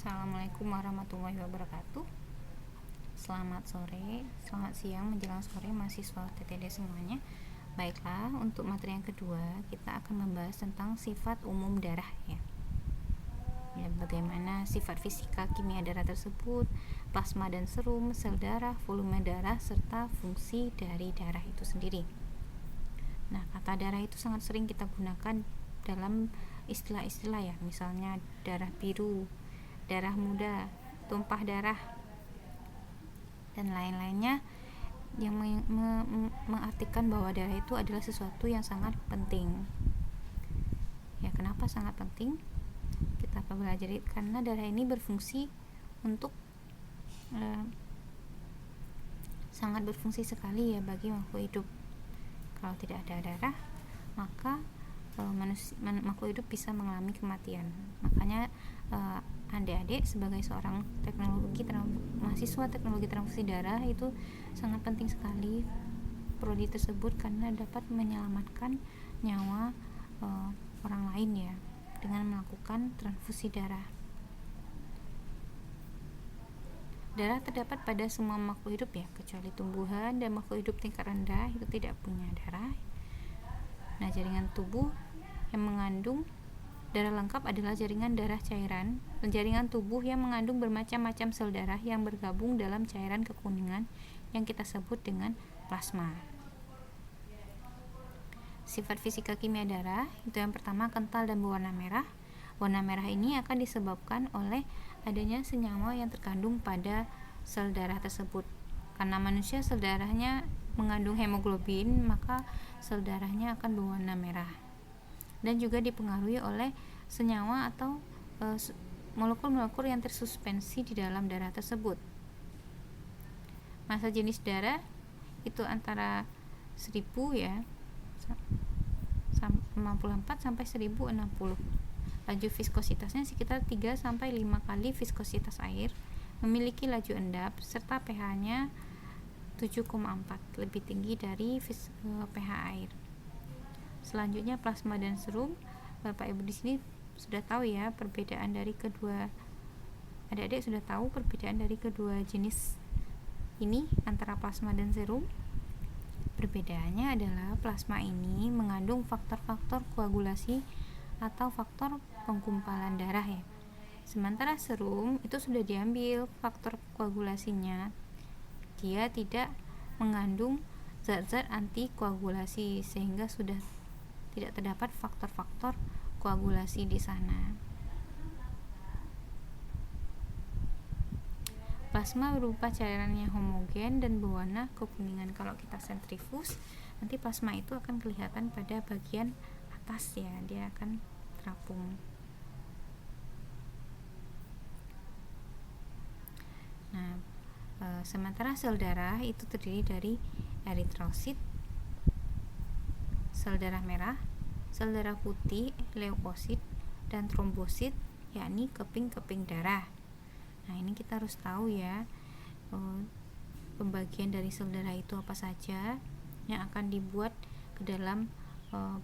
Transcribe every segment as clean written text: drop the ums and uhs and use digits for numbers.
Assalamualaikum warahmatullahi wabarakatuh. Selamat sore, selamat siang menjelang sore mahasiswa TTD semuanya. Baiklah, untuk materi yang kedua kita akan membahas tentang sifat umum darah ya. Bagaimana sifat fisika kimia darah tersebut, plasma dan serum, sel darah, volume darah, serta fungsi dari darah itu sendiri. Nah, kata darah itu sangat sering kita gunakan dalam istilah-istilah ya, misalnya darah biru, darah muda, tumpah darah, dan lain-lainnya yang mengartikan bahwa darah itu adalah sesuatu yang sangat penting. Ya, kenapa sangat penting? Kita akan belajar karena darah ini berfungsi untuk sangat berfungsi sekali ya bagi makhluk hidup. Kalau tidak ada darah, maka makhluk hidup bisa mengalami kematian. Makanya adik-adik sebagai seorang mahasiswa teknologi transfusi darah itu sangat penting sekali prodi tersebut karena dapat menyelamatkan nyawa orang lain ya dengan melakukan transfusi darah. Darah terdapat pada semua makhluk hidup ya, kecuali tumbuhan dan makhluk hidup tingkat rendah itu tidak punya darah. Nah, jaringan tubuh yang mengandung darah lengkap adalah jaringan darah cairan. Jaringan tubuh yang mengandung bermacam-macam sel darah yang bergabung dalam cairan kekuningan yang kita sebut dengan plasma. Sifat fisika kimia darah itu yang pertama kental dan berwarna merah. Warna merah ini akan disebabkan oleh adanya senyawa yang terkandung pada sel darah tersebut. Karena manusia sel darahnya mengandung hemoglobin, maka sel darahnya akan berwarna merah. Dan juga dipengaruhi oleh senyawa atau molekul-molekul yang tersuspensi di dalam darah tersebut. Massa jenis darah itu antara 1000 ya 54 sampai 1060. Laju viskositasnya sekitar 3 sampai 5 kali viskositas air, memiliki laju endap serta pH-nya 7,4, lebih tinggi dari pH air. Selanjutnya plasma dan serum. Bapak Ibu di sini sudah tahu ya perbedaan dari kedua, adik-adik sudah tahu perbedaan dari kedua jenis ini antara plasma dan serum. Perbedaannya adalah plasma ini mengandung faktor-faktor koagulasi atau faktor penggumpalan darah ya. Sementara serum itu sudah diambil faktor koagulasinya. Dia tidak mengandung zat-zat antikoagulasi sehingga sudah tidak terdapat faktor-faktor koagulasi di sana. Plasma berupa cairan yang homogen dan berwarna kekuningan. Kalau kita sentrifus, nanti plasma itu akan kelihatan pada bagian atas ya, dia akan terapung. Nah, sementara sel darah itu terdiri dari eritrosit, sel darah merah, sel darah putih, leukosit, dan trombosit, yakni keping-keping darah. Nah, ini kita harus tahu ya pembagian dari sel darah itu apa saja yang akan dibuat ke dalam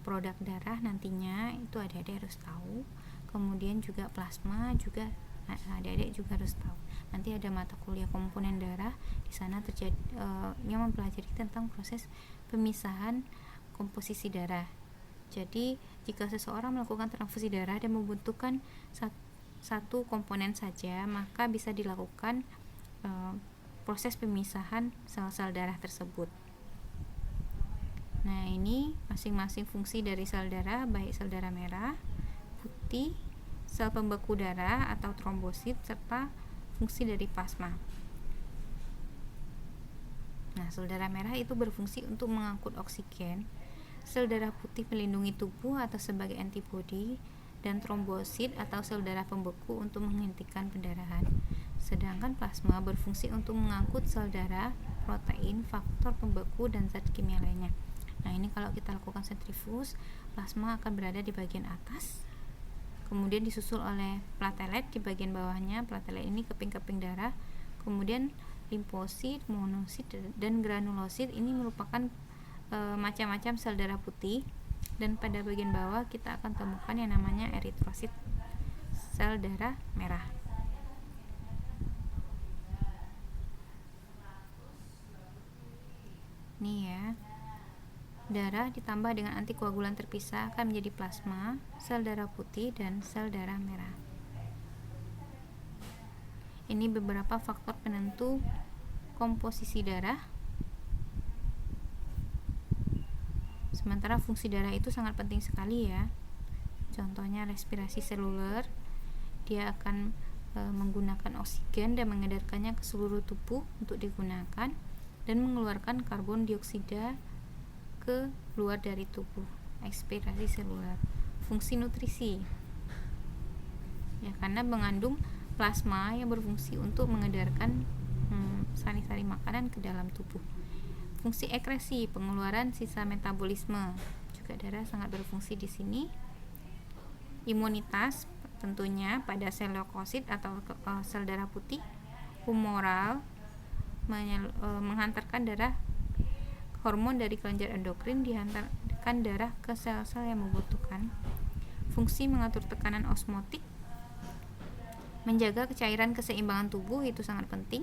produk darah nantinya, itu adik-adik harus tahu. Kemudian juga plasma juga adik-adik juga harus tahu. Nanti ada mata kuliah komponen darah, di sana terjadi yang mempelajari tentang proses pemisahan komposisi darah. Jadi jika seseorang melakukan transfusi darah dan membutuhkan satu komponen saja, maka bisa dilakukan proses pemisahan sel-sel darah tersebut. Nah, ini masing-masing fungsi dari sel darah, baik sel darah merah, putih, sel pembeku darah atau trombosit, serta fungsi dari plasma. Nah, sel darah merah itu berfungsi untuk mengangkut oksigen, sel darah putih melindungi tubuh atau sebagai antibodi, dan trombosit atau sel darah pembeku untuk menghentikan pendarahan. Sedangkan plasma berfungsi untuk mengangkut sel darah, protein, faktor pembeku, dan zat kimia lainnya. Nah, ini kalau kita lakukan sentrifus, plasma akan berada di bagian atas, kemudian disusul oleh platelet di bagian bawahnya. Platelet ini keping-keping darah, kemudian limfosit, monosit, dan granulosit ini merupakan macam-macam sel darah putih. Dan pada bagian bawah kita akan temukan yang namanya eritrosit, sel darah merah. Nih ya, darah ditambah dengan antikoagulan terpisah akan menjadi plasma, sel darah putih, dan sel darah merah. Ini beberapa faktor penentu komposisi darah. Sementara fungsi darah itu sangat penting sekali ya. Contohnya respirasi seluler, dia akan menggunakan oksigen dan mengedarkannya ke seluruh tubuh untuk digunakan, dan mengeluarkan karbon dioksida ke luar dari tubuh. Ekspirasi seluler. Fungsi nutrisi ya, karena mengandung plasma yang berfungsi untuk mengedarkan sari-sari makanan ke dalam tubuh. Fungsi ekresi, pengeluaran sisa metabolisme, juga darah sangat berfungsi di sini. Imunitas tentunya pada sel leukosit atau sel darah putih. Humoral, menghantarkan darah, hormon dari kelenjar endokrin dihantarkan darah ke sel-sel yang membutuhkan. Fungsi mengatur tekanan osmotik, menjaga kecairan keseimbangan tubuh, itu sangat penting.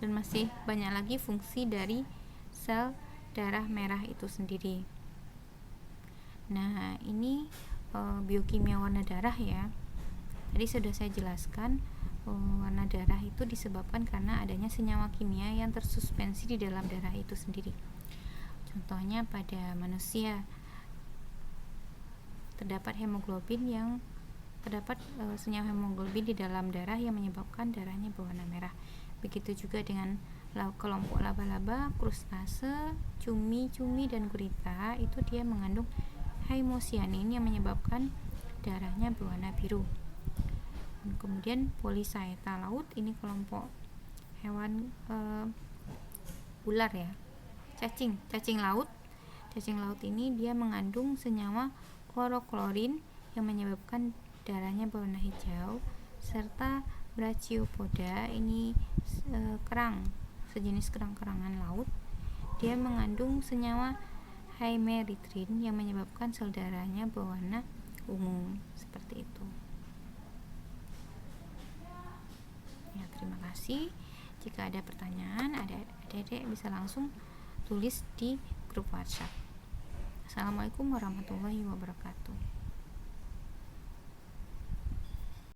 Dan masih banyak lagi fungsi dari sel darah merah itu sendiri. Nah, ini biokimia warna darah ya. Tadi sudah saya jelaskan, warna darah itu disebabkan karena adanya senyawa kimia yang tersuspensi di dalam darah itu sendiri. Contohnya pada manusia terdapat senyawa hemoglobin di dalam darah yang menyebabkan darahnya berwarna merah. Begitu juga dengan kelompok laba-laba, krustase, cumi-cumi, dan gurita, itu dia mengandung hemosianin yang menyebabkan darahnya berwarna biru. Dan kemudian Polychaeta laut, ini kelompok hewan ular ya, cacing laut. Cacing laut ini dia mengandung senyawa kloroklorin yang menyebabkan darahnya berwarna hijau, serta Brachiopoda, ini kerang, sejenis kerang-kerangan laut, dia mengandung senyawa hemeritrin yang menyebabkan sel darahnya berwarna ungu, seperti itu. Ya, terima kasih. Jika ada pertanyaan, adik-adik bisa langsung tulis di grup WhatsApp. Assalamualaikum warahmatullahi wabarakatuh.